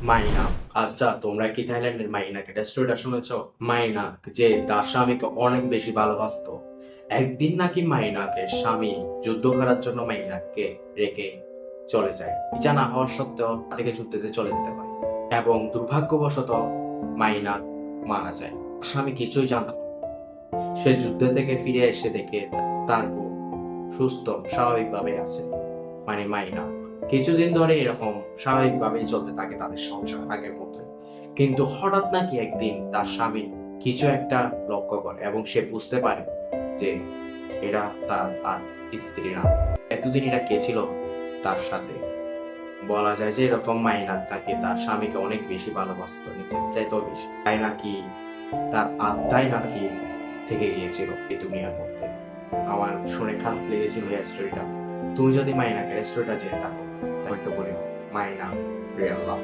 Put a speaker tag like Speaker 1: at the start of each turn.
Speaker 1: মাইনাক। আচ্ছা, তোমরা কি থাইল্যান্ডের মাইনাকের স্টোরিটা শুনেছ? মাইনাক যে তার স্বামীকে অনেক বেশি ভালোবাসতো, একদিন নাকি মাইনাকের স্বামী যুদ্ধ করার জন্য মাইনাককে রেখে চলে যায়। ইচ্ছা না হওয়ার সত্ত্বেও তাকে যুদ্ধে চলে যেতে হয় এবং দুর্ভাগ্যবশত মাইনাক মারা যায়। স্বামী কিছুই জানত না। সে যুদ্ধ থেকে ফিরে এসে দেখে তার বউ সুস্থ স্বাভাবিকভাবে আছে, মানে মাইনা। কিছুদিন ধরে এরকম স্বাভাবিকভাবেই চলতে থাকে তাদের সংসার আগের মতো। কিন্তু হঠাৎ নাকি একদিন তার স্বামী কিছু একটা লক্ষ্য করে এবং সে বুঝতে পারে যে এরা তার আর স্ত্রী না। এতদিন এটা কে ছিল তার সাথে? বলা যায় যে এরকম মাইনা নাকি তার স্বামীকে অনেক বেশি ভালোবাসতো, নিজের চাইতেও বেশি। তাই নাকি তার আত্মাই নাকি থেকে গিয়েছিল এই দুনিয়ার মধ্যে। আমার শুনে খারাপ লেগেছিল এই স্টোরিটা। তুমি যদি মাইনাকে স্টোরিটা জেনে থাকো তাহলে একটু বলে মাইনা রিয়েল লাভ।